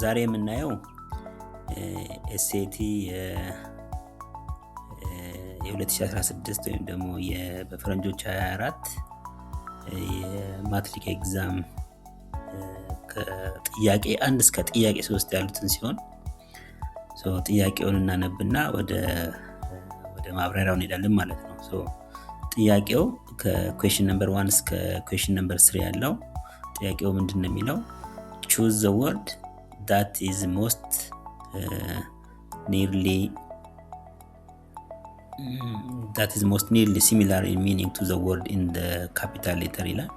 ዛሬ የምናየው ኤስኤቲ የ2016 ወይም ደግሞ በፈረንጆች 24 የማትሪክ ኤግዛም ከጥያቄ 1 እስከ ጥያቄ 3 ያሉትን ሲሆን ጥያቄውን እናነብና ወደ ማብራሪያው እንሄዳለን ማለት ነው። ጥያቄው ከኩዌስችን ነምበር 1 እስከ ኩዌስችን ነምበር 3 ያለው ጥያቄው ምንድነው የሚለው choose the word that is most nearly similar in meaning to the word in the capital letter ይላል።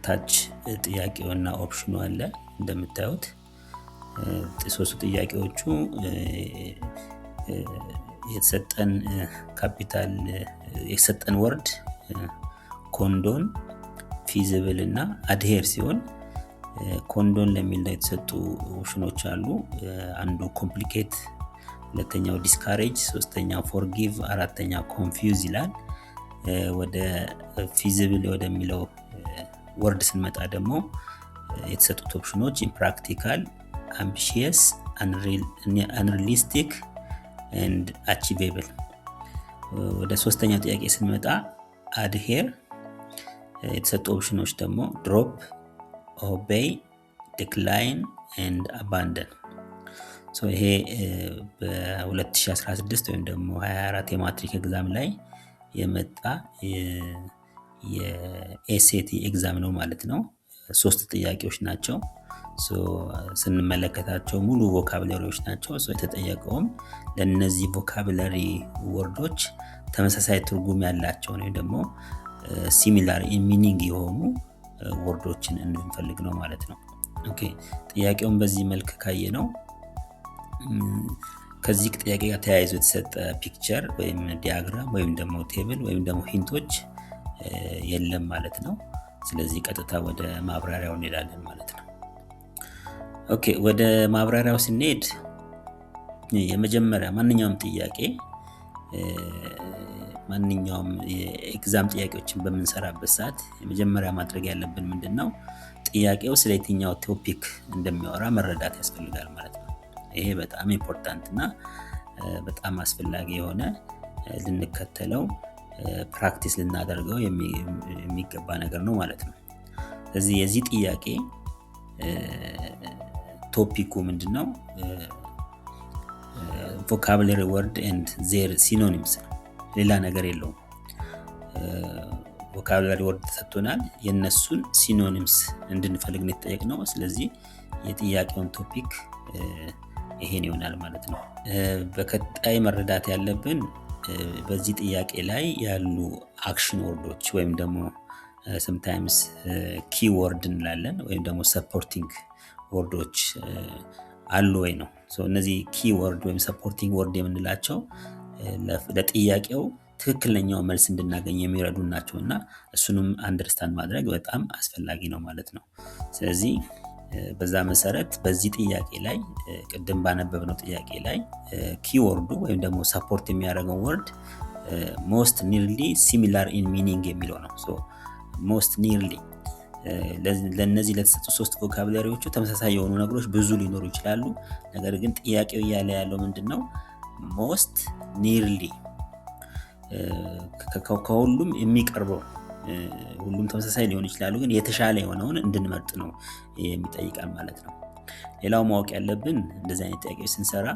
ታች ጥያቄውና ኦፕሽኑ አለ እንደምታዩት። ሶስቱ ጥያቄዎቹ የተሰጠን ወርድ ኮንዶን፣ ፊዚብል እና አድሄር ሲሆን ኮንዶን ለሚል የተሰጡ ኦፕሽኖች አሉ። አንዱ ኮምፕሊኬት፣ ሁለተኛው ዲስካሬጅ፣ ሶስተኛው ፎርጊቭ፣ አራተኛው ኮንፊውዝ ይላል። ወደ ፊዚብል ወደሚለው ወርድ ስንመጣ ደግሞ የተሰጡት ኦፕሽኖች ኢምፕራክቲካል፣ አምቢሺየስ፣ አንሪሊስቲክ and achievable። ወደ ሶስተኛው ጥያቄ ስንመጣ አድሄር፣ የተሰጡ ኦፕሽኖች ደግሞ ድሮፕ፣ ኦቤይ፣ ዲክላይን and abandon። ይሄ በ2016 ወይም ደግሞ 24 የማትሪክ ኤግዛም ላይ የመጣ የኤስኤቲ ኤግዛም ነው ማለት ነው። 3 ጥያቄዎች ናቸው። ስንመለከታቸው ሙሉ ቮካብላሪዎች ናቸው። የተጠየቀውም ለነዚህ ቮካብላሪ ወርዶች ተመሳሳይ ትርጉም ያላቸው ነው ደግሞ ሲሚላር ኢን ሚኒንግ የሆኑ ወርዶችን እንፈልግ ነው ማለት ነው። ኦኬ ጥያቄውን በዚህ መልክ ካየ ነው ከዚህ ጥያቄ ጋር ተያይዞ የተሰጠ ፒክቸር ወይም ዲያግራም ወይም ደግሞ ቴብል ወይም ደግሞ ሂንቶች የለም ማለት ነው። ስለዚህ ቀጥታ ወደ ማብራሪያው እንሄዳለን ማለት ነው። ኦኬ ወደ ማብራሪያው ስንሄድ የመጀመሪያ ማንኛውም የኤግዛም ጥያቄዎችን በምንሰራበት ሰዓት የመጀመሪያ ማድረግ ያለብን ምንድነው ጥያቄው ስለ የትኛው ቶፒክ እንደሚያወራ መረዳት ያስፈልጋል ማለት ነው። ይሄ በጣም ኢምፖርታንት እና በጣም አስፈላጊ የሆነ ልንከተለው ፕራክቲስ ልናደርገው የሚገባ ነገር ነው ማለት ነው። ስለዚህ የዚህ ጥያቄ ቶፒኩ ምንድነው vocabulary word and their synonyms ነው። ሌላ ነገር የለውም። vocabulary word ተሰጥቶናል፣ የነሱን ሲኖኒምስ እንድንፈልግ ነው የተጠየቅነው። ስለዚህ የጥያቄውን ቶፒክ ይሄን ይሆናል ማለት ነው። በቀጣይ መረዳት ያለብን በዚህ ጥያቄ ላይ ያሉ አክሽን ወርዶች ወይም ደግሞ sometimes ኪወርድ እንላለን ወይም ደግሞ ሰፖርቲንግ ወርዶች አሉ ወይ ነው። እነዚህ ኪወርድ ወይም ሰፖርቲንግ ወርድ የምንላቸው ለጥያቄው ትክክለኛው መልስ እንድናገኝ የሚረዱ ናቸውና እሱንም አንደርስታንድ ማድረግ በጣም አስፈላጊ ነው ማለት ነው። ስለዚህ በዛ መሰረት በዚህ ጥያቄ ላይ ቅድም ባነበብነው ጥያቄ ላይ ኪወርዱ ወይም ደግሞ ሰፖርት የሚያደርገው ወርድ most nearly similar in meaning የሚለው ነው። most nearly ለነዚህ ለተሰጡ 3 ቮካብላሪዎቹ ተመሳሳይ የሆኑ ነገሮች ብዙ ሊኖሩ ይችላሉ። ነገር ግን ጥያቄው እያለ ያለው ምንድነው most nearly ከሁሉም የሚቀርበው ሁሉም ተመሳሳይ ሊሆን ይችላሉ፣ ግን የተሻለ የሆነውን እንድንመርጥ ነው የሚጠይቃል ማለት ነው። ሌላው ማወቅ ያለብን እንደዚህ አይነት ጥያቄዎች ስንሰራ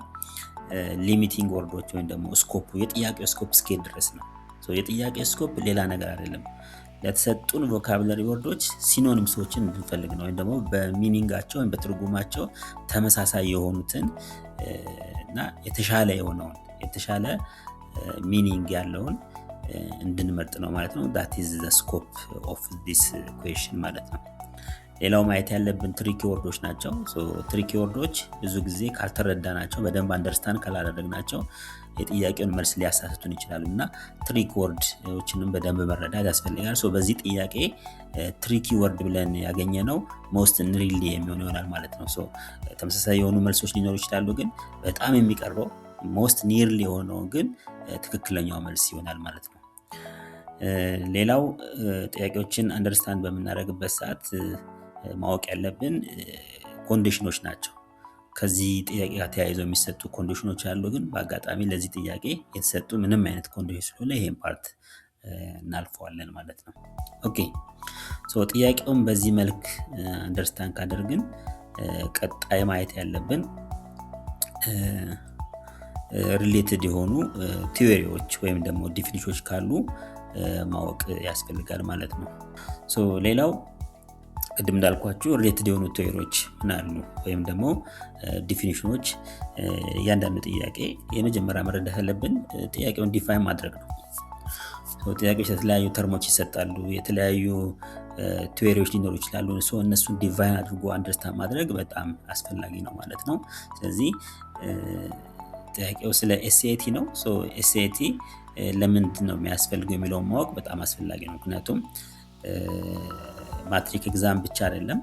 ሊሚቲንግ ወርዶች ወይም ደግሞ ስኮፕ የጥያቄው ስኮፕ ስኬል ድረስ ነው። የጥያቄው ስኮፕ ሌላ ነገር አይደለም። ለተሰጡን ቮካብላሪ ወርዶች ሲኖኒምሶችን እንፈልግ ነው ወይም ደግሞ በሚኒንጋቸው ወይም በትርጉማቸው ተመሳሳይ የሆኑትን እና የተሻለ ሚኒንግ ያለውን እንድንመርጥ ነው ማለት ነው። that is the scope of this question ማለት ነው። ሌላው ማየት ያለብን ትሪኪ ወርዶች ናቸው። ትሪኪ ወርዶች ብዙ ጊዜ ካልተረዳናቸው በደንብ አንደርስታንድ ካላደረግናቸው የጥያቄውን መልስ ሊያሳስቱን ይችላሉ እና ትሪክ ወርዶችንም በደንብ መረዳት ያስፈልጋል። በዚህ ጥያቄ ትሪኪ ወርድ ብለን ያገኘነው most nearly የሚሆን ይሆናል ማለት ነው። ተመሳሳይ የሆኑ መልሶች ሊኖሩ ይችላሉ፣ ግን በጣም የሚቀርበው most nearly የሆነው ግን ትክክለኛው መልስ ይሆናል ማለት ነው። ሌላው ጥያቄዎችን አንደርስታንድ በምናደርግበት ሰዓት ማወቅ ያለብን ኮንዲሽኖች ናቸው። ከዚህ ጥያቄ ጋር ተያይዘው የሚሰጡ ኮንዲሽኖች አሉ። ግን በአጋጣሚ ለዚህ ጥያቄ የተሰጡ ምንም አይነት ኮንዲሽን ስለሆነ ይሄን ፓርት እናልፈዋለን ማለት ነው። ኦኬ ጥያቄውን በዚህ መልክ አንደርስታንድ ካደረግን ቀጣይ ማየት ያለብን ሪሌትድ የሆኑ ቲዮሪዎች ወይም ደግሞ ዲፊኒሽኖች ካሉ ማወቅ ያስፈልጋል ማለት ነው። ሌላው ቅድም እንዳልኳችሁ ሪሌትድ የሆኑ ቲዮሪዎች ምን አሉ ወይም ደግሞ ዲፊኒሽኖች እያንዳንዱ ጥያቄ የመጀመሪያ መረዳት ያለብን ጥያቄውን ዲፋይን ማድረግ ነው። ጥያቄዎች የተለያዩ ተርሞች ይሰጣሉ፣ የተለያዩ ቲዮሪዎች ሊኖሩ ይችላሉ። እነሱን ዲፋይን አድርጎ አንደርስታንድ ማድረግ በጣም አስፈላጊ ነው ማለት ነው። ስለዚህ ጥያቄው ስለ ኤስኤቲ ነው። ኤስኤቲ ለምንድን ነው የሚያስፈልገው የሚለውን ማወቅ በጣም አስፈላጊ ነው። ምክንያቱም ማትሪክ ኤግዛም ብቻ አይደለም፣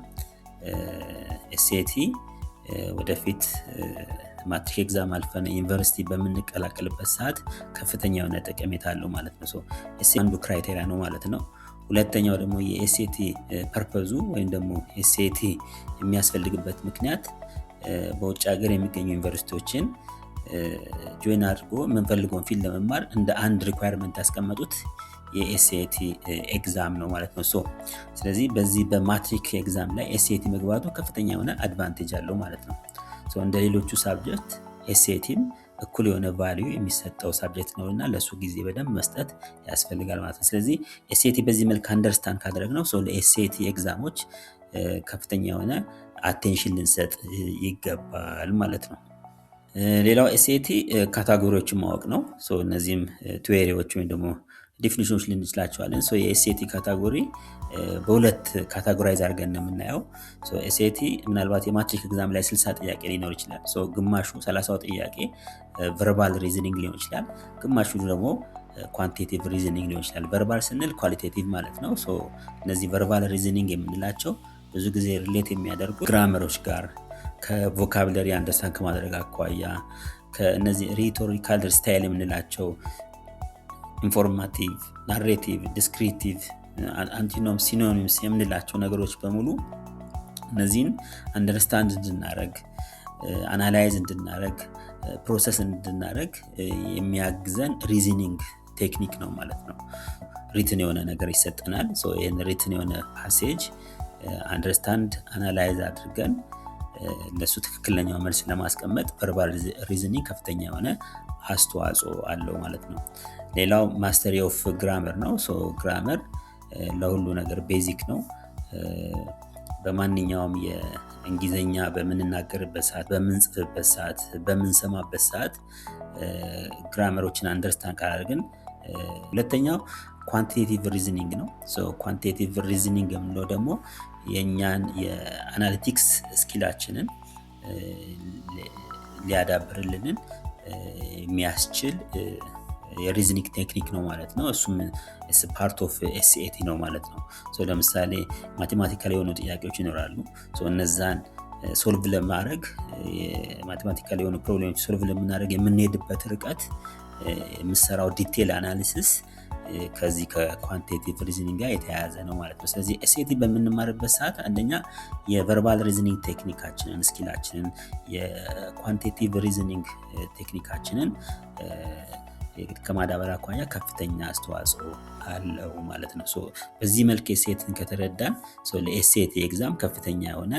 ኤስኤቲ ወደፊት ማትሪክ ኤግዛም አልፈን ዩኒቨርሲቲ በምንቀላቀልበት ሰዓት ከፍተኛ የሆነ ጠቀሜታ አለው ማለት ነው። ኤስኤቲ አንዱ ክራይቴሪያ ነው ማለት ነው። ሁለተኛው ደግሞ የኤስኤቲ ፐርፐዙ ወይም ደግሞ ኤስኤቲ የሚያስፈልግበት ምክንያት በውጭ ሀገር የሚገኙ ዩኒቨርሲቲዎችን ጆይን አድርጎ የምንፈልገውን ፊልድ ለመማር እንደ አንድ ሪኳየርመንት ያስቀመጡት የኤስኤቲ ኤግዛም ነው ማለት ነው። ስለዚህ በዚህ በማትሪክ ኤግዛም ላይ ኤስኤቲ መግባቱ ከፍተኛ የሆነ አድቫንቴጅ አለው ማለት ነው። እንደ ሌሎቹ ሳብጀክት ኤስኤቲም እኩል የሆነ ቫልዩ የሚሰጠው ሳብጀክት ነውና ለሱ ጊዜ በደንብ መስጠት ያስፈልጋል ማለት ነው። ስለዚህ ኤስኤቲ በዚህ መልክ አንደርስታንድ ካደረግነው ለኤስኤቲ ኤግዛሞች ከፍተኛ የሆነ አቴንሽን ልንሰጥ ይገባል ማለት ነው። ሌላው ኤስኤቲ ካታጎሪዎችን ማወቅ ነው። እነዚህም ቲዮሪዎች ወይም ደግሞ ዲፊኒሽኖች ልንችላቸዋለን። የኤስኤቲ ካታጎሪ በሁለት ካታጎራይዝ አድርገን ነው የምናየው። ኤስኤቲ ምናልባት የማትሪክ ኤግዛም ላይ 60 ጥያቄ ሊኖር ይችላል። ግማሹ 30 ጥያቄ ቨርባል ሪዝኒንግ ሊሆን ይችላል፣ ግማሹ ደግሞ ኳንቲቴቲቭ ሪዝኒንግ ሊሆን ይችላል። ቨርባል ስንል ኳሊቴቲቭ ማለት ነው። እነዚህ ቨርባል ሪዝኒንግ የምንላቸው ብዙ ጊዜ ሪሌት የሚያደርጉ ግራመሮች ጋር ከቮካብለሪ አንደርስታንድ ከማድረግ አኳያ ከእነዚህ ሪቶሪካል ስታይል የምንላቸው ኢንፎርማቲቭ፣ ናሬቲቭ፣ ዲስክሪቲቭ፣ አንቲኖም፣ ሲኖኒምስ የምንላቸው ነገሮች በሙሉ እነዚህን አንደርስታንድ እንድናረግ፣ አናላይዝ እንድናረግ፣ ፕሮሰስ እንድናረግ የሚያግዘን ሪዝኒንግ ቴክኒክ ነው ማለት ነው። ሪትን የሆነ ነገር ይሰጠናል። ይህን ሪትን የሆነ ፓሴጅ አንደርስታንድ አናላይዝ አድርገን ለሱ ትክክለኛው መልስ ለማስቀመጥ ቨርባል ሪዝኒንግ ከፍተኛ የሆነ አስተዋጽኦ አለው ማለት ነው። ሌላው ማስተሪ ኦፍ ግራመር ነው። ግራመር ለሁሉ ነገር ቤዚክ ነው። በማንኛውም የእንግሊዝኛ በምንናገርበት ሰዓት፣ በምንጽፍበት ሰዓት፣ በምንሰማበት ሰዓት ግራመሮችን አንደርስታንድ ካላደረግን። ሁለተኛው ኳንቲቴቲቭ ሪዝኒንግ ነው። ኳንቲቴቲቭ ሪዝኒንግ የምንለው ደግሞ የእኛን የአናሊቲክስ ስኪላችንን ሊያዳብርልንን የሚያስችል የሪዝኒንግ ቴክኒክ ነው ማለት ነው። እሱም ፓርት ኦፍ ኤስኤቲ ነው ማለት ነው። ለምሳሌ ማቴማቲካል የሆኑ ጥያቄዎች ይኖራሉ። እነዛን ሶልቭ ለማድረግ ማቴማቲካል የሆኑ ፕሮብሌሞች ሶልቭ ለምናደርግ የምንሄድበት ርቀት የምሰራው ዲቴል አናሊሲስ ከዚህ ከኳንቲቴቲቭ ሪዝኒንግ ጋር የተያያዘ ነው ማለት ነው። ስለዚህ ኤስኤቲ በምንማርበት ሰዓት አንደኛ የቨርባል ሪዝኒንግ ቴክኒካችንን ስኪላችንን፣ የኳንቲቴቲቭ ሪዝኒንግ ቴክኒካችንን ከማዳበር አኳያ ከፍተኛ አስተዋጽኦ አለው ማለት ነው። በዚህ መልክ ኤስኤቲን ከተረዳን ለኤስኤቲ ኤግዛም ከፍተኛ የሆነ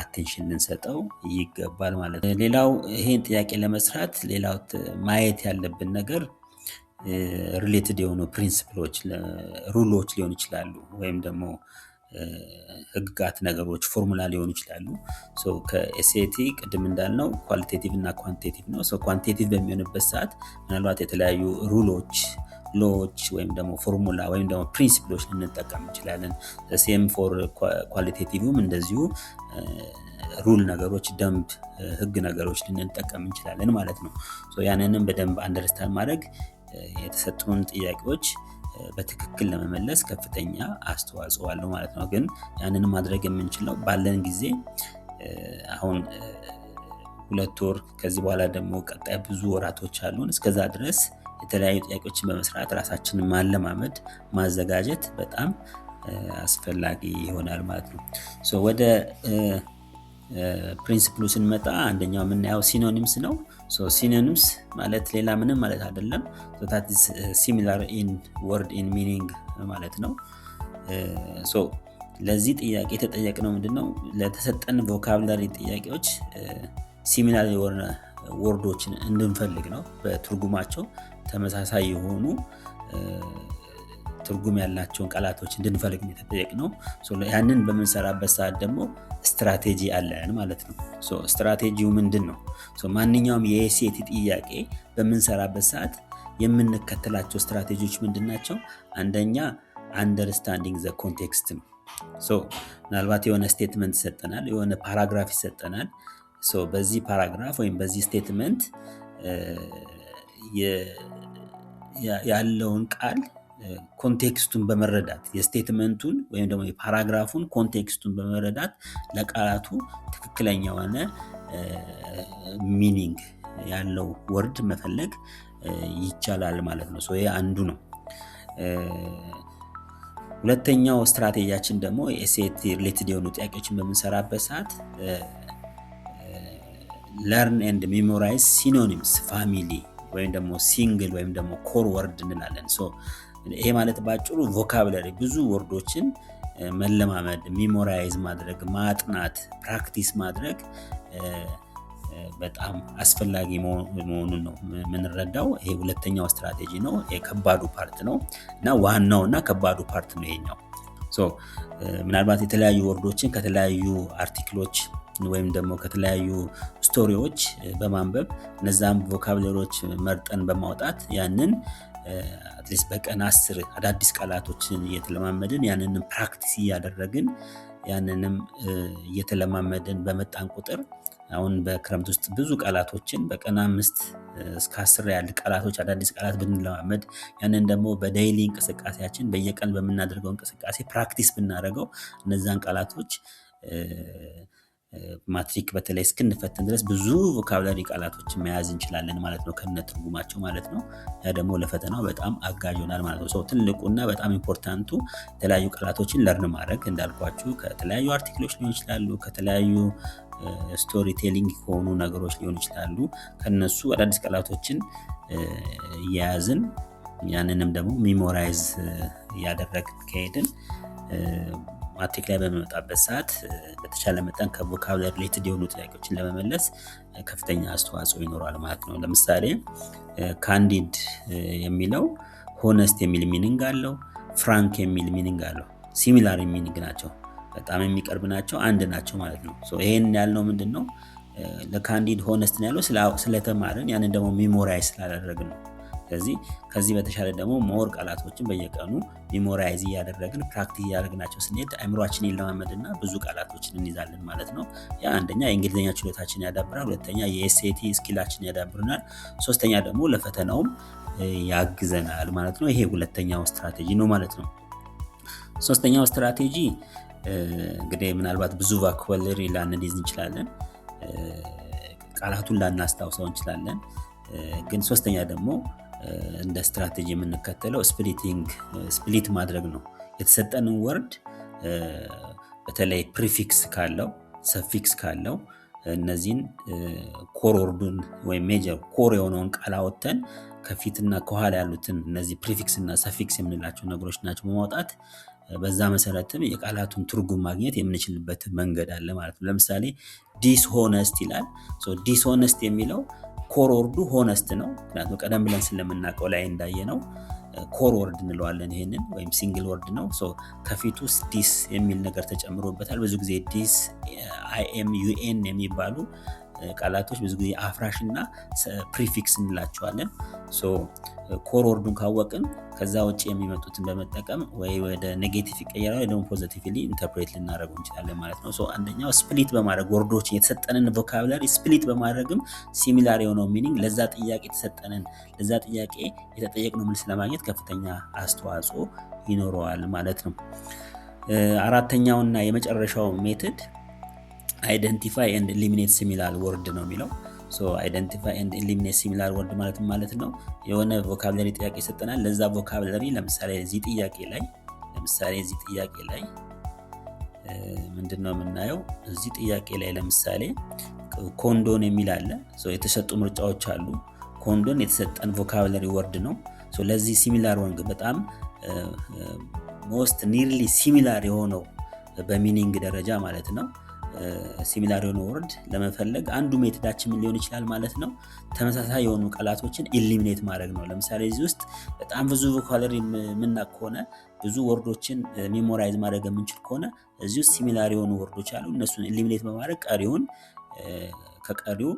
አቴንሽን ልንሰጠው ይገባል ማለት ነው። ሌላው ይሄን ጥያቄ ለመስራት ሌላው ማየት ያለብን ነገር ሪሌትድ የሆኑ ፕሪንሲፕሎች፣ ሩሎች ሊሆኑ ይችላሉ፣ ወይም ደግሞ ህግጋት ነገሮች፣ ፎርሙላ ሊሆኑ ይችላሉ። ከኤስኤቲ ቅድም እንዳልነው ኳሊቴቲቭ እና ኳንቲቴቲቭ ነው። ኳንቲቴቲቭ በሚሆንበት ሰዓት ምናልባት የተለያዩ ሩሎች፣ ሎዎች ወይም ደግሞ ፎርሙላ ወይም ደግሞ ፕሪንሲፕሎች ልንጠቀም እንችላለን። ሴም ፎር ኳሊቴቲቭም እንደዚሁ ሩል ነገሮች፣ ደንብ፣ ህግ ነገሮች ልንጠቀም እንችላለን ማለት ነው። ያንንም በደንብ አንደርስታንድ ማድረግ የተሰጡን ጥያቄዎች በትክክል ለመመለስ ከፍተኛ አስተዋጽኦ አለው ማለት ነው። ግን ያንን ማድረግ የምንችለው ባለን ጊዜ አሁን 2 ወር ከዚህ በኋላ ደግሞ ቀጣይ ብዙ ወራቶች አሉን። እስከዛ ድረስ የተለያዩ ጥያቄዎችን በመስራት ራሳችንን ማለማመድ፣ ማዘጋጀት በጣም አስፈላጊ ይሆናል ማለት ነው። ወደ ፕሪንሲፕሉ ስንመጣ አንደኛው የምናየው ሲኖኒምስ ነው። ሲኖኒምስ ማለት ሌላ ምንም ማለት አይደለም። that is similar in word in meaning ማለት ነው። ለዚህ ጥያቄ የተጠየቅነው ምንድነው? ለተሰጠን ቮካብላሪ ጥያቄዎች ሲሚላር የሆነ ወርዶችን እንድንፈልግ ነው። በትርጉማቸው ተመሳሳይ የሆኑ ትርጉም ያላቸውን ቃላቶች እንድንፈልግ ነው የተጠየቅነው። ያንን በምንሰራበት ሰዓት ደግሞ ስትራቴጂ አለን ማለት ነው። ስትራቴጂው ምንድነው? ማንኛውም የኤስኤቲ ጥያቄ በምንሰራበት ሰዓት የምንከተላቸው ስትራቴጂዎች ምንድናቸው? አንደኛ አንደርስታንዲንግ ዘ ኮንቴክስት ነው። ምናልባት የሆነ ስቴትመንት ይሰጠናል፣ የሆነ ፓራግራፍ ይሰጠናል። በዚህ ፓራግራፍ ወይም በዚህ ስቴትመንት ያለውን ቃል ኮንቴክስቱን በመረዳት የስቴትመንቱን ወይም ደግሞ የፓራግራፉን ኮንቴክስቱን በመረዳት ለቃላቱ ትክክለኛ የሆነ ሚኒንግ ያለው ወርድ መፈለግ ይቻላል ማለት ነው። ይሄ አንዱ ነው። ሁለተኛው ስትራቴጂያችን ደግሞ ኤስኤቲ ሪሌትድ የሆኑ ጥያቄዎችን በምንሰራበት ሰዓት ለርን ኤንድ ሜሞራይዝ ሲኖኒምስ ፋሚሊ ወይም ደግሞ ሲንግል ወይም ደግሞ ኮር ወርድ እንላለን። ይሄ ማለት ባጭሩ ቮካብላሪ ብዙ ወርዶችን መለማመድ፣ ሜሞራይዝ ማድረግ፣ ማጥናት፣ ፕራክቲስ ማድረግ በጣም አስፈላጊ መሆኑን ነው የምንረዳው። ይሄ ሁለተኛው ስትራቴጂ ነው። ይሄ ከባዱ ፓርት ነው እና ዋናውና ከባዱ ፓርት ነው ይሄኛው። ምናልባት የተለያዩ ወርዶችን ከተለያዩ አርቲክሎች ወይም ደግሞ ከተለያዩ ስቶሪዎች በማንበብ እነዛም ቮካብላሪዎች መርጠን በማውጣት ያንን አትሊስት በቀን 10 አዳዲስ ቃላቶችን እየተለማመድን ያንንም ፕራክቲስ እያደረግን ያንንም እየተለማመድን በመጣን ቁጥር አሁን በክረምት ውስጥ ብዙ ቃላቶችን በቀን 5 እስከ 10 ያሉ ቃላቶች አዳዲስ ቃላት ብንለማመድ ያንን ደግሞ በዴይሊ እንቅስቃሴያችን በየቀን በምናደርገው እንቅስቃሴ ፕራክቲስ ብናደርገው እነዛን ቃላቶች ማትሪክ በተለይ እስክንፈተን ድረስ ብዙ ቮካብላሪ ቃላቶችን መያዝ እንችላለን ማለት ነው፣ ከነትርጉማቸው ማለት ነው። ያ ደግሞ ለፈተናው በጣም አጋዥ ይሆናል ማለት ነው። ትልቁና በጣም ኢምፖርታንቱ የተለያዩ ቃላቶችን ለርን ማድረግ እንዳልኳችሁ ከተለያዩ አርቲክሎች ሊሆን ይችላሉ፣ ከተለያዩ ስቶሪ ቴሊንግ ከሆኑ ነገሮች ሊሆን ይችላሉ። ከነሱ አዳዲስ ቃላቶችን እየያዝን ያንንም ደግሞ ሜሞራይዝ ያደረግን ከሄድን ማትሪክ ላይ በመጣበት ሰዓት በተቻለ መጠን ከቮካብላሪ ሪሌትድ የሆኑ ጥያቄዎችን ለመመለስ ከፍተኛ አስተዋጽኦ ይኖራል ማለት ነው። ለምሳሌ ካንዲድ የሚለው ሆነስት የሚል ሚኒንግ አለው፣ ፍራንክ የሚል ሚኒንግ አለው። ሲሚላር ሚኒንግ ናቸው፣ በጣም የሚቀርብ ናቸው፣ አንድ ናቸው ማለት ነው። ይሄን ያልነው ምንድነው? ለካንዲድ ሆነስት ነው ያለው ስለተማርን ያንን ደግሞ ሜሞራይዝ ስላደረግን ነው። ስለዚህ ከዚህ በተሻለ ደግሞ ሞር ቃላቶችን በየቀኑ ሜሞራይዝ እያደረግን ፕራክቲስ እያደረግናቸው ስንሄድ አእምሯችን ይለማመድና ብዙ ቃላቶችን እንይዛለን ማለት ነው። ያ አንደኛ የእንግሊዝኛ ችሎታችን ያዳብራል፣ ሁለተኛ የኤስኤቲ ስኪላችን ያዳብርናል፣ ሶስተኛ ደግሞ ለፈተናውም ያግዘናል ማለት ነው። ይሄ ሁለተኛው ስትራቴጂ ነው ማለት ነው። ሶስተኛው ስትራቴጂ እንግዲህ ምናልባት ብዙ ቮካብላሪ ላንይዝ እንችላለን፣ ቃላቱን ላናስታውሰው እንችላለን። ግን ሶስተኛ ደግሞ እንደ ስትራቴጂ የምንከተለው ስፕሊት ማድረግ ነው። የተሰጠንን ወርድ በተለይ ፕሪፊክስ ካለው ሰፊክስ ካለው እነዚህን ኮር ወርዱን ወይም ሜጀር ኮር የሆነውን ቃል አወጥተን ከፊትና ከኋላ ያሉትን እነዚህ ፕሪፊክስ እና ሰፊክስ የምንላቸው ነገሮች ናቸው በማውጣት በዛ መሰረትም የቃላቱን ትርጉም ማግኘት የምንችልበት መንገድ አለ ማለት ነው። ለምሳሌ ዲስሆነስት ይላል። ዲስሆነስት የሚለው ኮር ወርዱ ሆነስት ነው። ምክንያቱም ቀደም ብለን ስለምናውቀው ላይ እንዳየነው ኮር ወርድ እንለዋለን ይሄንን፣ ወይም ሲንግል ወርድ ነው። ከፊቱ ዲስ የሚል ነገር ተጨምሮበታል። ብዙ ጊዜ ዲስ፣ አይኤም፣ ዩኤን የሚባሉ ቃላቶች ብዙ ጊዜ አፍራሽ እና ፕሪፊክስ እንላቸዋለን። ኮር ወርዱን ካወቅን ከዛ ውጭ የሚመጡትን በመጠቀም ወይ ወደ ኔጌቲቭ ይቀየራል ወይ ደግሞ ፖዚቲቭሊ ኢንተርፕሬት ልናደርገው እንችላለን ማለት ነው። አንደኛው ስፕሊት በማድረግ ወርዶችን የተሰጠንን ቮካብላሪ ስፕሊት በማድረግም ሲሚላር የሆነው ሚኒንግ ለዛ ጥያቄ የተሰጠንን ለዛ ጥያቄ የተጠየቅነው መልስ ለማግኘት ከፍተኛ አስተዋጽኦ ይኖረዋል ማለት ነው። አራተኛውና የመጨረሻው ሜትድ አይደንቲፋይ ኤንድ ኤሊሚኔት ሲሚላር ወርድ ነው የሚለው። አይደንቲፋይ ኤንድ ኤሊሚኔት ሲሚላር ወርድ ማለት ነው የሆነ ቮካብላሪ ጥያቄ ይሰጠናል። ለዛ ቮካብላሪ ለምሳሌ እዚህ ጥያቄ ላይ ምንድነው የምናየው እዚህ ጥያቄ ላይ ለምሳሌ ኮንዶን የሚል አለ። የተሰጡ ምርጫዎች አሉ። ኮንዶን የተሰጠን ቮካብለሪ ወርድ ነው። ለዚህ ሲሚላር ወርድ በጣም ሞስት ኒርሊ ሲሚላር የሆነው በሚኒንግ ደረጃ ማለት ነው ሲሚላር የሆነ ወርድ ለመፈለግ አንዱ ሜቶዳችን ምን ሊሆን ይችላል ማለት ነው ተመሳሳይ የሆኑ ቃላቶችን ኢሊሚኔት ማድረግ ነው። ለምሳሌ እዚህ ውስጥ በጣም ብዙ ቮካብለሪ የምናውቅ ከሆነ ብዙ ወርዶችን ሜሞራይዝ ማድረግ የምንችል ከሆነ እዚህ ውስጥ ሲሚላር የሆኑ ወርዶች አሉ። እነሱን ኢሊሚኔት በማድረግ ቀሪውን ከቀሪው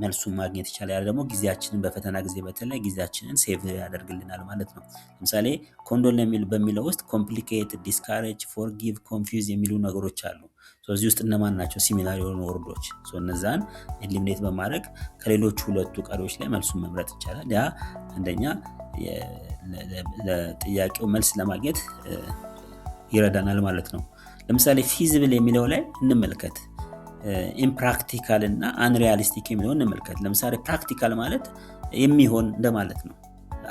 መልሱን ማግኘት ይቻላል። ያ ደግሞ ጊዜያችንን በፈተና ጊዜ በተለይ ጊዜያችንን ሴቭ ያደርግልናል ማለት ነው። ለምሳሌ ኮንዶን በሚለው ውስጥ ኮምፕሊኬት፣ ዲስካሬጅ፣ ፎርጊቭ፣ ኮንፊውዝ የሚሉ ነገሮች አሉ። እዚህ ውስጥ እነማን ናቸው ሲሚላር የሆኑ ወርዶች? እነዛን ኢሊሚኔት በማድረግ ከሌሎቹ ሁለቱ ቀሪዎች ላይ መልሱን መምረጥ ይቻላል። ያ አንደኛ ለጥያቄው መልስ ለማግኘት ይረዳናል ማለት ነው። ለምሳሌ ፊዚብል የሚለው ላይ እንመልከት። ኢምፕራክቲካል እና አንሪያሊስቲክ የሚለውን እንመልከት። ለምሳሌ ፕራክቲካል ማለት የሚሆን እንደማለት ነው፣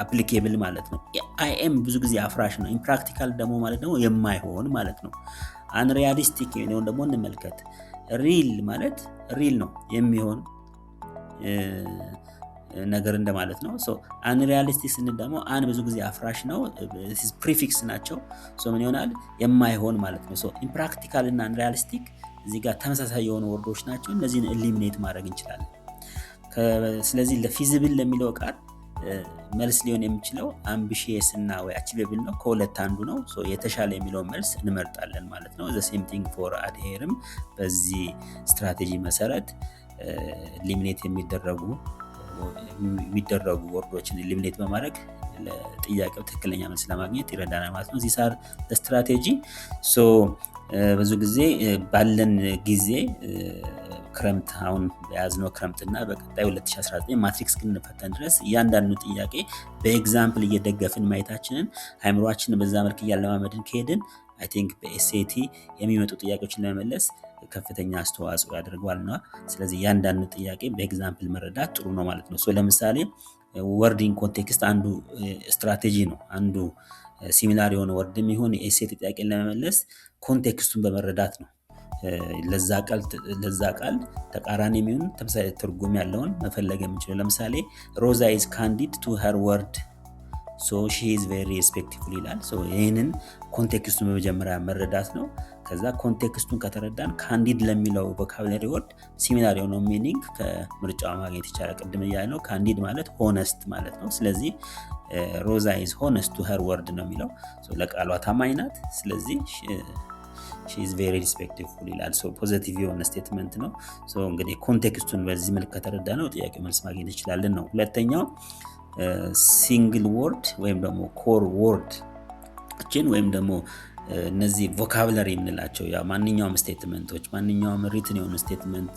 አፕሊኬብል ማለት ነው። አይኤም ብዙ ጊዜ አፍራሽ ነው። ኢምፕራክቲካል ደግሞ ማለት ደግሞ የማይሆን ማለት ነው። አንሪያሊስቲክ የሚለውን ደግሞ እንመልከት። ሪል ማለት ሪል ነው፣ የሚሆን ነገር እንደማለት ነው። አንሪያሊስቲክ ስንል ደግሞ አን ብዙ ጊዜ አፍራሽ ነው፣ ፕሪፊክስ ናቸው። ምን ይሆናል? የማይሆን ማለት ነው። ኢምፕራክቲካል እና አንሪያሊስቲክ እዚህ ጋር ተመሳሳይ የሆኑ ወርዶች ናቸው። እነዚህን ኢሊሚኔት ማድረግ እንችላለን። ስለዚህ ለፊዚብል ለሚለው ቃል መልስ ሊሆን የሚችለው አምቢሺየስ እና ወይ አቺቬብል ነው። ከሁለት አንዱ ነው። የተሻለ የሚለውን መልስ እንመርጣለን ማለት ነው። the same thing for adhere በዚህ ስትራቴጂ መሰረት ኢሊሚኔት የሚደረጉ ወርዶችን ኢሊሚኔት በማድረግ ለጥያቄው ትክክለኛ መልስ ለማግኘት ይረዳናል ማለት ነው። እዚህ ስትራቴጂ ብዙ ጊዜ ባለን ጊዜ ክረምት አሁን በያዝነው ክረምትና በቀጣይ 2019 ማትሪክስ እስክንፈተን ድረስ እያንዳንዱ ጥያቄ በኤግዛምፕል እየደገፍን ማየታችንን አእምሮአችንን በዛ መልክ እያለማመድን ከሄድን አይ ቲንክ በኤስኤቲ የሚመጡ ጥያቄዎችን ለመመለስ ከፍተኛ አስተዋጽኦ ያደርጋልና ስለዚህ እያንዳንዱ ጥያቄ በኤግዛምፕል መረዳት ጥሩ ነው ማለት ነው። ለምሳሌ ወርዲንግ ኮንቴክስት አንዱ ስትራቴጂ ነው። አንዱ ሲሚላር የሆነ ወርድም ይሁን የኤስኤቲ ጥያቄን ለመመለስ ኮንቴክስቱን በመረዳት ነው። ለዛ ቃል ተቃራኒ የሚሆን ተመሳሳይ ትርጉም ያለውን መፈለግ የምንችለው። ለምሳሌ ሮዛ is candid to her word so she is very respectful ይላል። ይህንን ኮንቴክስቱን በመጀመሪያ መረዳት ነው። ከዛ ኮንቴክስቱን ከተረዳን ካንዲድ ለሚለው ቮካብለሪ ወርድ ሲሚላር የሆነው ሚኒንግ ከምርጫው ማግኘት ይቻላል። ቅድም እያልነው ካንዲድ ማለት ሆነስት ማለት ነው። ስለዚህ ሮዛ is honest to her word ነው የሚለው። ለቃሏ ታማኝ ናት። ስለዚህ she is very respectful ይላል። ፖዚቲቭ የሆነ ስቴትመንት ነው። እንግዲህ ኮንቴክስቱን በዚህ መልክ ከተረዳ ነው ጥያቄው መልስ ማግኘት እንችላለን ነው። ሁለተኛው ሲንግል ወርድ ወይም ደግሞ ኮር ወርድ ወይም ደግሞ እነዚህ ቮካብለሪ የምንላቸው ያ ማንኛውም ስቴትመንቶች ማንኛውም ሪትን የሆኑ ስቴትመንት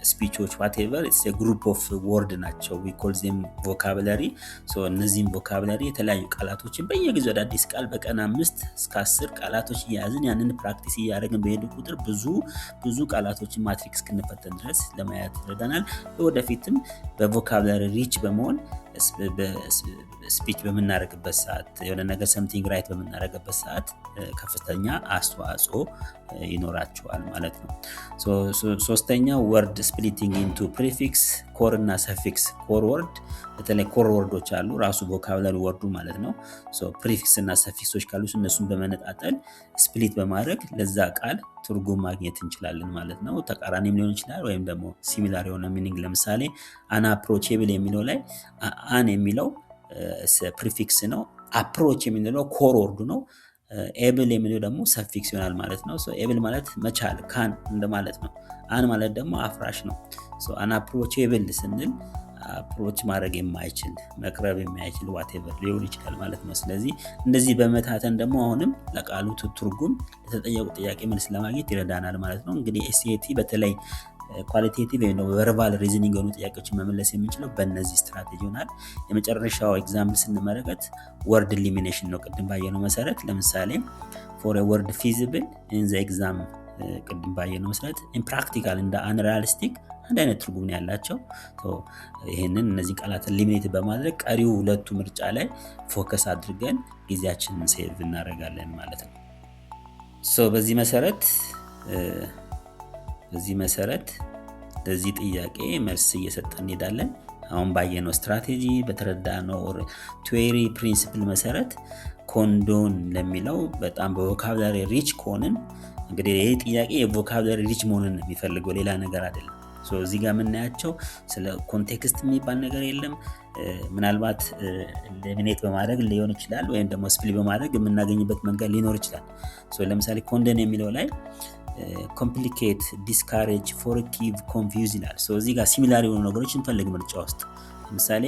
ስፒቾች whatever it's a group of word ናቸው we call them vocabulary እነዚህም vocabulary የተለያዩ ቃላቶችን በየጊዜው አዳዲስ ቃል በቀን 5 እስከ 10 ቃላቶች እያያዝን ያንን ፕራክቲስ እያደረግን በሄዱ ቁጥር ብዙ ቃላቶችን ማትሪክስ እስክንፈተን ድረስ ለማየት ይረዳናል። ወደፊትም በቮካብለሪ ሪች በመሆን ስፒች በምናደርግበት ሰዓት የሆነ ነገር ሰምቲንግ ራይት በምናደርግበት ሰዓት ከፍተኛ አስተዋጽኦ ይኖራቸዋል ማለት ነው። ሶስተኛው ወርድ ስፕሊቲንግ ኢንቱ ፕሪፊክስ ኮር እና ሰፊክስ። ኮር ወርድ በተለይ ኮር ወርዶች አሉ ራሱ ቮካብለሪ ወርዱ ማለት ነው። ፕሪፊክስ እና ሰፊክሶች ካሉ እነሱን በመነጣጠል ስፕሊት በማድረግ ለዛ ቃል ትርጉም ማግኘት እንችላለን ማለት ነው። ተቃራኒም ሊሆን ይችላል ወይም ደግሞ ሲሚላር የሆነ ሚኒንግ። ለምሳሌ አንአፕሮቼብል የሚለው ላይ አን የሚለው ፕሪፊክስ ነው። አፕሮች የሚለው ኮር ወርዱ ነው። ኤብል የሚለው ደግሞ ሰፊክስ ይሆናል ማለት ነው። ኤብል ማለት መቻል ካን እንደማለት ነው። አን ማለት ደግሞ አፍራሽ ነው። አንአፕሮቼብል ስንል አፕሮች ማድረግ የማይችል መቅረብ የማይችል ዋቴቨር ሊሆን ይችላል ማለት ነው። ስለዚህ እንደዚህ በመታተን ደግሞ አሁንም ለቃሉ ትርጉም ለተጠየቁ ጥያቄ መልስ ለማግኘት ይረዳናል ማለት ነው። እንግዲህ ኤስኤቲ በተለይ ኳሊቴቲቭ ወይም ቨርባል ሪዝኒንግ የሆኑ ጥያቄዎችን መመለስ የምንችለው በእነዚህ ስትራቴጂ ይሆናል። የመጨረሻው ኤግዛምፕል ስንመለከት ወርድ ኢሊሚኔሽን ነው። ቅድም ባየነው መሰረት ለምሳሌ ፎር ወርድ ፊዚብል ኢን ዘ ኤግዛም ቅድም ባየነው መሰረት ኢምፕራክቲካል እንደ አንሪያሊስቲክ አንድ አይነት ትርጉም ያላቸው። ይሄንን እነዚህ ቃላትን ኢሊሚኔት በማድረግ ቀሪው ሁለቱ ምርጫ ላይ ፎከስ አድርገን ጊዜያችንን ሴቭ እናደርጋለን ማለት ነው። በዚህ መሰረት ለዚህ ጥያቄ መልስ እየሰጠን እንሄዳለን። አሁን ባየነው ስትራቴጂ በተረዳነው ቲዮሪ ፕሪንሲፕል መሰረት ኮንዶን ለሚለው በጣም በቮካብላሪ ሪች ከሆንን እንግዲህ ይሄ ጥያቄ የቮካብላሪ ሪች መሆንን የሚፈልገው ሌላ ነገር አይደለም። እዚህ ጋር የምናያቸው ስለ ኮንቴክስት የሚባል ነገር የለም። ምናልባት ሌሚኔት በማድረግ ሊሆን ይችላል ወይም ደግሞ ስፕሊ በማድረግ የምናገኝበት መንገድ ሊኖር ይችላል። ለምሳሌ ኮንደን የሚለው ላይ ኮምፕሊኬት፣ ዲስካሬጅ፣ ፎርጊቭ፣ ኮንፊውዝ ይላል። እዚህ ጋር ሲሚላር የሆኑ ነገሮች እንፈልግ ምርጫ ውስጥ ለምሳሌ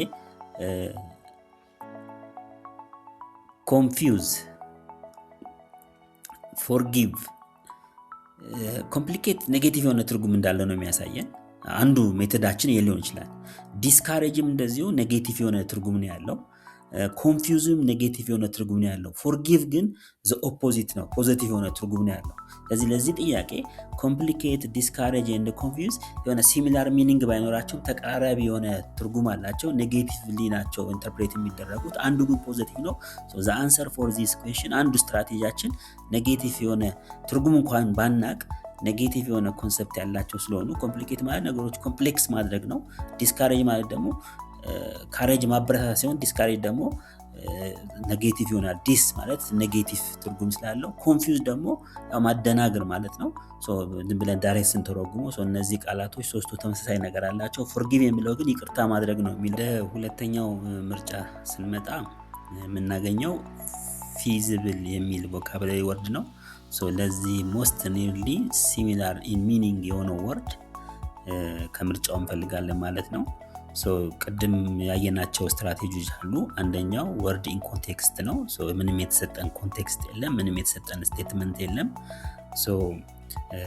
ኮንፊውዝ፣ ፎርጊቭ፣ ኮምፕሊኬት ኔጌቲቭ የሆነ ትርጉም እንዳለው ነው የሚያሳየን። አንዱ ሜቶዳችን ሊሆን ይችላል። ዲስካሬጅም እንደዚሁ ኔጌቲቭ የሆነ ትርጉም ነው ያለው። ኮንፊውዝም ኔጌቲቭ የሆነ ትርጉም ነው ያለው። ፎርጊቭ ግን ዘ ኦፖዚት ነው፣ ፖዚቲቭ የሆነ ትርጉም ነው ያለው። ለዚህ ጥያቄ ኮምፕሊኬት፣ ዲስካሬጅ ኤንድ ኮንፊውዝ የሆነ ሲሚላር ሚኒንግ ባይኖራቸው ተቃራቢ የሆነ ትርጉም አላቸው። ኔጌቲቭሊ ናቸው ኢንተርፕሬት የሚደረጉት። አንዱ ግን ፖዚቲቭ ነው። ዘ አንሰር ፎር ዚስ ኩዌስችን አንዱ ስትራቴጂያችን ኔጌቲቭ የሆነ ትርጉም እንኳን ባናቅ ኔጌቲቭ የሆነ ኮንሰፕት ያላቸው ስለሆኑ ኮምፕሊኬት ማለት ነገሮች ኮምፕሌክስ ማድረግ ነው። ዲስካሬጅ ማለት ደግሞ ካሬጅ ማበረታታት ሲሆን ዲስካሬጅ ደግሞ ኔጌቲቭ ይሆናል። ዲስ ማለት ኔጌቲቭ ትርጉም ስላለው፣ ኮንፊውዝ ደግሞ ማደናገር ማለት ነው። ዝም ብለን ዳይሬክት ስንተረጉመው እነዚህ ቃላቶች ሶስቱ ተመሳሳይ ነገር አላቸው። ፎርጊቭ የሚለው ግን ይቅርታ ማድረግ ነው የሚለው። ሁለተኛው ምርጫ ስንመጣ የምናገኘው ፊዚብል የሚል ቮካብላሪ ወርድ ነው። ለዚህ ሞስት ኒርሊ ሲሚላር ኢን ሚኒንግ የሆነው ወርድ ከምርጫው እንፈልጋለን ማለት ነው። ቅድም ያየናቸው ስትራቴጂዎች አሉ። አንደኛው ወርድ ኢን ኮንቴክስት ነው። ምንም የተሰጠን ኮንቴክስት የለም፣ ምንም የተሰጠን ስቴትመንት የለም።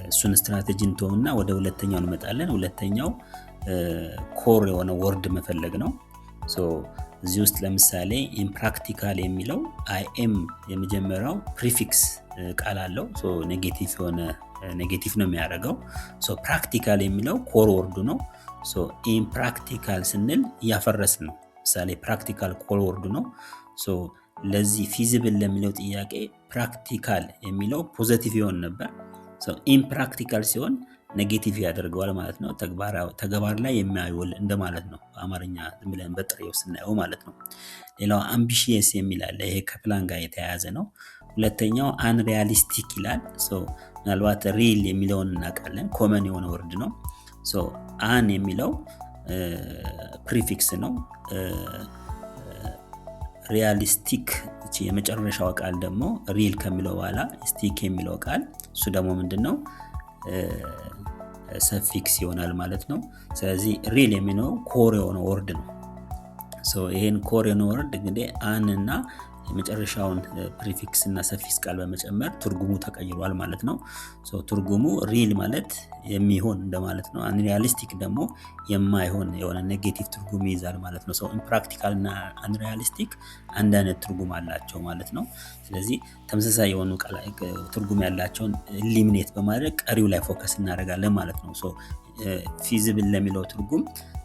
እሱን ስትራቴጂ እንተውና ወደ ሁለተኛው እንመጣለን። ሁለተኛው ኮር የሆነ ወርድ መፈለግ ነው። እዚህ ውስጥ ለምሳሌ ኢምፕራክቲካል የሚለው አይኤም የመጀመሪያው ፕሪፊክስ ቃል አለው። ኔጌቲቭ ነው የሚያደርገው። ፕራክቲካል የሚለው ኮር ወርዱ ነው። ኢምፕራክቲካል ስንል እያፈረስን ነው። ምሳሌ ፕራክቲካል ኮር ወርዱ ነው። ለዚህ ፊዚብል ለሚለው ጥያቄ ፕራክቲካል የሚለው ፖዚቲቭ ይሆን ነበር። ኢምፕራክቲካል ሲሆን ኔጌቲቭ ያደርገዋል ማለት ነው። ተግባር ላይ የሚያውል እንደማለት ነው። በአማርኛ ዝም ብለን በጥሬው ስናየው ማለት ነው። ሌላው አምቢሺየስ የሚል አለ። ይሄ ከፕላን ጋር የተያያዘ ነው። ሁለተኛው አንሪያሊስቲክ ይላል። ምናልባት ሪል የሚለውን እናውቃለን፣ ኮመን የሆነ ወርድ ነው። አን የሚለው ፕሪፊክስ ነው። ሪያሊስቲክ የመጨረሻው ቃል ደግሞ ሪል ከሚለው በኋላ ስቲክ የሚለው ቃል እሱ ደግሞ ምንድነው? ሰፊክስ ይሆናል ማለት ነው። ስለዚህ ሪል የሚለው ኮር የሆነ ወርድ ነው። ይሄን ኮር የሆነ ወርድ እንግዲህ አን እና የመጨረሻውን ፕሪፊክስ እና ሰፊክስ ቃል በመጨመር ትርጉሙ ተቀይሯል ማለት ነው። ትርጉሙ ሪል ማለት የሚሆን እንደማለት ነው። አንሪያሊስቲክ ደግሞ የማይሆን የሆነ ኔጌቲቭ ትርጉም ይይዛል ማለት ነው። ኢምፕራክቲካል እና አንሪያሊስቲክ አንድ አይነት ትርጉም አላቸው ማለት ነው። ስለዚህ ተመሳሳይ የሆኑ ትርጉም ያላቸውን ኢሊሚኔት በማድረግ ቀሪው ላይ ፎከስ እናደርጋለን ማለት ነው። ፊዚብል ለሚለው ትርጉም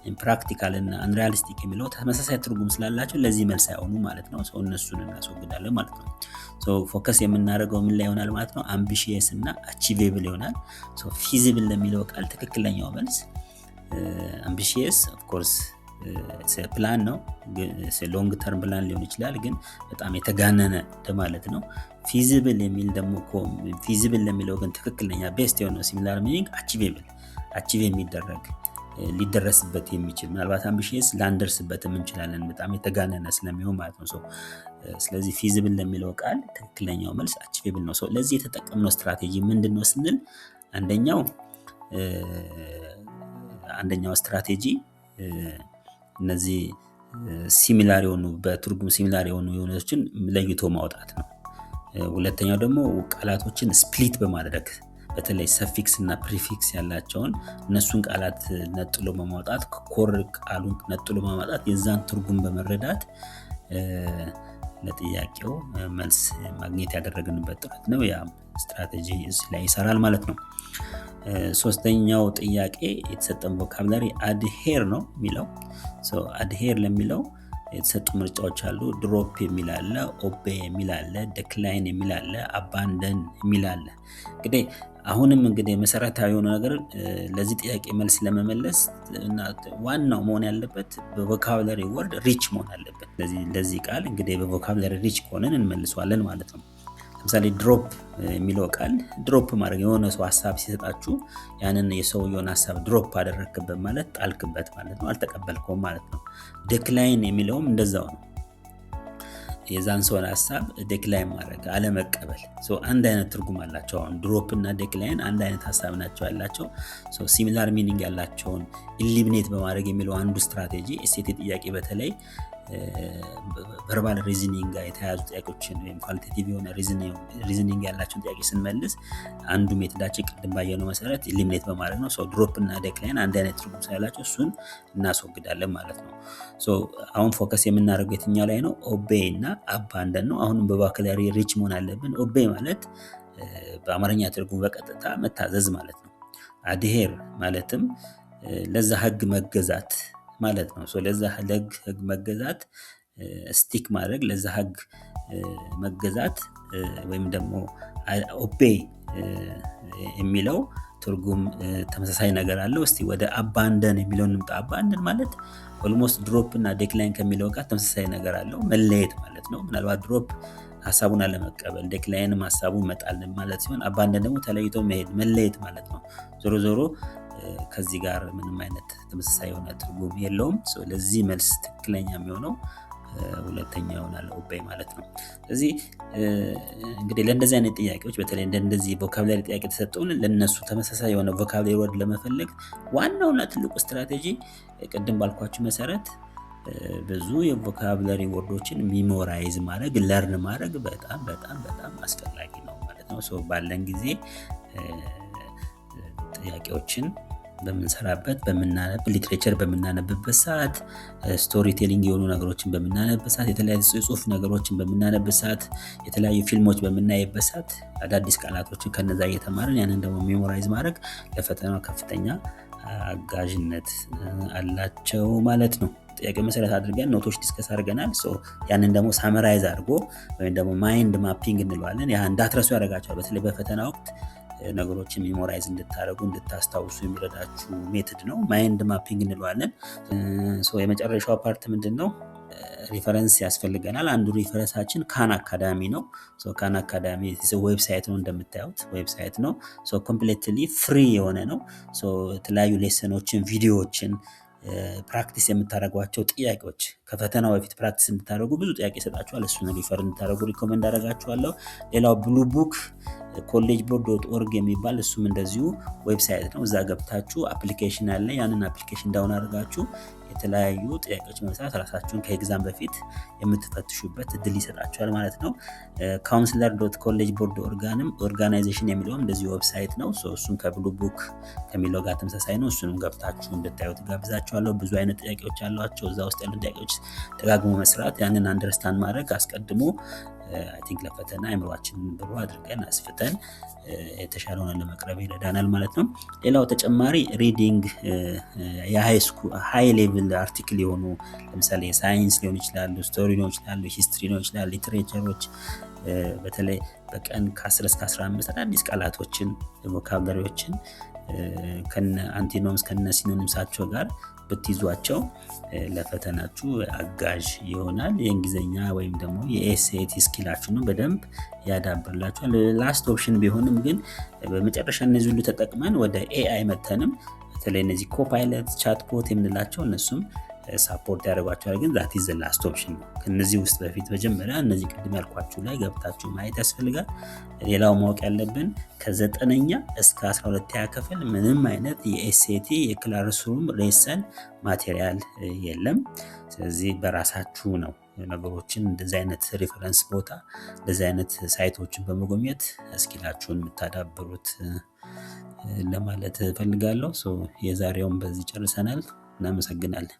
ኢምፕራክቲካል እና አንሪያሊስቲክ የሚለው ተመሳሳይ ትርጉም ስላላቸው ለዚህ መልስ አይሆኑ ማለት ነው። እነሱን እናስወግዳለን ማለት ነው። ፎከስ የምናደርገው ምን ላይ ይሆናል ማለት ነው? አምቢሺየስ እና አቺቬብል ይሆናል። ፊዚብል ለሚለው ቃል ትክክለኛው መልስ አምቢሺየስ ኦፍ ኮርስ ፕላን ነው። ሎንግ ተርም ፕላን ሊሆን ይችላል፣ ግን በጣም የተጋነነ ማለት ነው። ፊዚብል የሚል ደግሞ ፊዚብል ለሚለው ግን ትክክለኛ ቤስት የሆነው ሲሚላር ሚኒንግ አቺቭ የሚደረግ ሊደረስበት የሚችል ምናልባት አምቢሺየስ ላንደርስበትም እንችላለን፣ በጣም የተጋነነ ስለሚሆን ማለት ነው። ስለዚህ ፊዚብል ለሚለው ቃል ትክክለኛው መልስ አቺቬብል ነው። ለዚህ የተጠቀምነው ስትራቴጂ ምንድነው ስንል አንደኛው ስትራቴጂ እነዚህ ሲሚላር የሆኑ በትርጉም ሲሚላር የሆኑ ዩኒቶችን ለይቶ ማውጣት ነው። ሁለተኛው ደግሞ ቃላቶችን ስፕሊት በማድረግ በተለይ ሰፊክስ እና ፕሪፊክስ ያላቸውን እነሱን ቃላት ነጥሎ በማውጣት ኮር ቃሉን ነጥሎ በማውጣት የዛን ትርጉም በመረዳት ለጥያቄው መልስ ማግኘት ያደረግንበት ጥረት ነው። ያ ስትራቴጂ እዚህ ላይ ይሰራል ማለት ነው። ሶስተኛው ጥያቄ የተሰጠን ቮካብላሪ አድሄር ነው የሚለው። አድሄር ለሚለው የተሰጡ ምርጫዎች አሉ። ድሮፕ የሚል አለ፣ ኦቤ የሚል አለ፣ ዲክላይን የሚል አለ፣ አባንደን የሚል አለ። እንግዲህ አሁንም እንግዲህ መሰረታዊ የሆነ ነገር ለዚህ ጥያቄ መልስ ለመመለስ ዋናው መሆን ያለበት በቮካብለሪ ወርድ ሪች መሆን አለበት። ለዚህ ቃል እንግዲህ በቮካብለሪ ሪች ከሆነን እንመልሰዋለን ማለት ነው። ለምሳሌ ድሮፕ የሚለው ቃል ድሮፕ ማድረግ የሆነ ሰው ሀሳብ ሲሰጣችሁ ያንን የሰውየውን ሀሳብ ድሮፕ አደረክበት ማለት ጣልክበት ማለት ነው፣ አልተቀበልከውም ማለት ነው። ዲክላይን የሚለውም እንደዛው ነው። የዛን ሰውን ሀሳብ ዲክላይን ማድረግ አለመቀበል። አንድ አይነት ትርጉም አላቸው። አሁን ድሮፕ እና ዲክላይን አንድ አይነት ሀሳብ ናቸው ያላቸው። ሲሚላር ሚኒንግ ያላቸውን ኢሊሚኔት በማድረግ የሚለው አንዱ ስትራቴጂ ኤስኤቲ ጥያቄ በተለይ ቨርባል ሪዝኒንግ ጋር የተያያዙ ጥያቄዎችን ወይም ኳሊቴቲቭ የሆነ ሪዝኒንግ ያላቸውን ጥያቄ ስንመልስ አንዱ ሜቶዳችን ቅድም ባየነው መሰረት ኢሊሚኔት በማድረግ ነው። ድሮፕ እና ዲክላይን አንድ አይነት ትርጉም ስላላቸው እሱን እናስወግዳለን ማለት ነው። አሁን ፎከስ የምናደርገው የትኛው ላይ ነው? ኦቤይ እና አባንደን ነው። አሁንም በቮካብላሪ ሪች መሆን አለብን። ኦቤይ ማለት በአማርኛ ትርጉም በቀጥታ መታዘዝ ማለት ነው። አድሄር ማለትም ለዛ ህግ መገዛት ማለት ነው። ለዛ ህግ መገዛት ስቲክ ማድረግ፣ ለዛ ህግ መገዛት ወይም ደግሞ ኦቤይ የሚለው ትርጉም ተመሳሳይ ነገር አለው። እስቲ ወደ አባንደን የሚለው እንምጣ። አባንደን ማለት ኦልሞስት ድሮፕ እና ዲክላይን ከሚለው ጋር ተመሳሳይ ነገር አለው። መለየት ማለት ነው። ምናልባት ድሮፕ ሀሳቡን አለመቀበል፣ ዲክላይንም ሀሳቡን መጣል ማለት ሲሆን አባንደን ደግሞ ተለይቶ መሄድ መለየት ማለት ነው። ዞሮ ዞሮ ከዚህ ጋር ምንም አይነት ተመሳሳይ የሆነ ትርጉም የለውም። ለዚህ መልስ ትክክለኛ የሚሆነው ሁለተኛ ይሆናል፣ ኦቤይ ማለት ነው። ስለዚህ እንግዲህ ለእንደዚህ አይነት ጥያቄዎች በተለይ እንደዚህ ቮካብላሪ ጥያቄ ተሰጠውን ለነሱ ተመሳሳይ የሆነ ቮካብላሪ ወርድ ለመፈለግ ዋናውና ትልቁ ስትራቴጂ ቅድም ባልኳችሁ መሰረት ብዙ የቮካብላሪ ወርዶችን ሚሞራይዝ ማድረግ፣ ለርን ማድረግ በጣም በጣም በጣም አስፈላጊ ነው ማለት ነው። ባለን ጊዜ ጥያቄዎችን በምንሰራበት ሊትሬቸር በምናነብበት ሰዓት፣ ስቶሪ ቴሊንግ የሆኑ ነገሮችን በምናነብበት ሰዓት፣ የተለያዩ ጽሑፍ ነገሮችን በምናነብበት ሰዓት፣ የተለያዩ ፊልሞች በምናይበት ሰዓት አዳዲስ ቃላቶችን ከነዛ እየተማርን ያንን ደግሞ ሜሞራይዝ ማድረግ ለፈተናው ከፍተኛ አጋዥነት አላቸው ማለት ነው። ጥያቄ መሰረት አድርገን ኖቶች ዲስከስ አድርገናል። ያንን ደግሞ ሳመራይዝ አድርጎ ወይም ደግሞ ማይንድ ማፒንግ እንለዋለን። ያ እንዳትረሱ ያደርጋቸዋል። በተለይ በፈተና ወቅት ነገሮችን ሜሞራይዝ እንድታደርጉ እንድታስታውሱ የሚረዳችሁ ሜትድ ነው። ማይንድ ማፒንግ እንለዋለን። የመጨረሻው ፓርት ምንድን ነው? ሪፈረንስ ያስፈልገናል። አንዱ ሪፈረንሳችን ካን አካዳሚ ነው። ካን አካዳሚ ዌብሳይት ነው፣ እንደምታዩት ዌብሳይት ነው። ኮምፕሌትሊ ፍሪ የሆነ ነው። የተለያዩ ሌሰኖችን፣ ቪዲዮዎችን ፕራክቲስ የምታደርጓቸው ጥያቄዎች ከፈተናው በፊት ፕራክቲስ እንድታደርጉ ብዙ ጥያቄ ይሰጣችኋል። እሱን ሪፈር እንድታደርጉ ሪኮመንድ አደርጋችኋለሁ። ሌላው ብሉ ቡክ collegeboard.org የሚባል እሱም እንደዚሁ ዌብሳይት ነው። እዛ ገብታችሁ አፕሊኬሽን አለ። ያንን አፕሊኬሽን ዳውን አድርጋችሁ የተለያዩ ጥያቄዎች መስራት ራሳችሁን ከኤግዛም በፊት የምትፈትሹበት እድል ይሰጣችኋል ማለት ነው። counselor.collegeboard ኦርጋናይዜሽን የሚለውም እንደዚሁ ዌብሳይት ነው። እሱም ከብሉ ቡክ ከሚለው ጋር ተመሳሳይ ነው። እሱንም ገብታችሁ እንድታዩት ጋብዛችኋለሁ። ብዙ አይነት ጥያቄዎች አሏቸው። እዛ ውስጥ ያሉ ጥያቄዎች ደጋግሞ መስራት፣ ያንን አንደርስታንድ ማድረግ አስቀድሞ አይ ቲንክ ለፈተና አእምሯችንን ብሩ አድርገን አስፍተን የተሻለ ሆነን ለመቅረብ ይረዳናል ማለት ነው። ሌላው ተጨማሪ ሪዲንግ ሃይ ሌቭል አርቲክል የሆኑ ለምሳሌ ሳይንስ ሊሆን ይችላሉ፣ ስቶሪ ሊሆን ይችላሉ፣ ሂስትሪ ሊሆን ይችላሉ፣ ሊትሬቸሮች በተለይ በቀን ከ10 እስከ 15 አዳዲስ ቃላቶችን ቮካብላሪዎችን ከነ አንቲኖምስ ከነ ሲኖኒምሳቸው ጋር ብትይዟቸው ለፈተናችሁ አጋዥ ይሆናል። የእንግሊዝኛ ወይም ደግሞ የኤስኤቲ ስኪላችሁን በደንብ ያዳብርላችኋል። ላስት ኦፕሽን ቢሆንም ግን በመጨረሻ እነዚህ ሁሉ ተጠቅመን ወደ ኤአይ መተንም በተለይ እነዚህ ኮፓይለት፣ ቻትቦት የምንላቸው እነሱም ሳፖርት ያደርጓቸዋል። ግን ዛት ኢዝ ላስት ኦፕሽን ነው። ከነዚህ ውስጥ በፊት መጀመሪያ እነዚህ ቅድም ያልኳችሁ ላይ ገብታችሁ ማየት ያስፈልጋል። ሌላው ማወቅ ያለብን ከ9ኛ እስከ 12ኛ ክፍል ምንም አይነት የኤስኤቲ የክላስሩም ሌሰን ማቴሪያል የለም። ስለዚህ በራሳችሁ ነው ነገሮችን እንደዚህ አይነት ሪፈረንስ ቦታ እንደዚህ አይነት ሳይቶችን በመጎብኘት ስኪላችሁን የምታዳብሩት ለማለት ፈልጋለሁ። የዛሬውን በዚህ ጨርሰናል። እናመሰግናለን።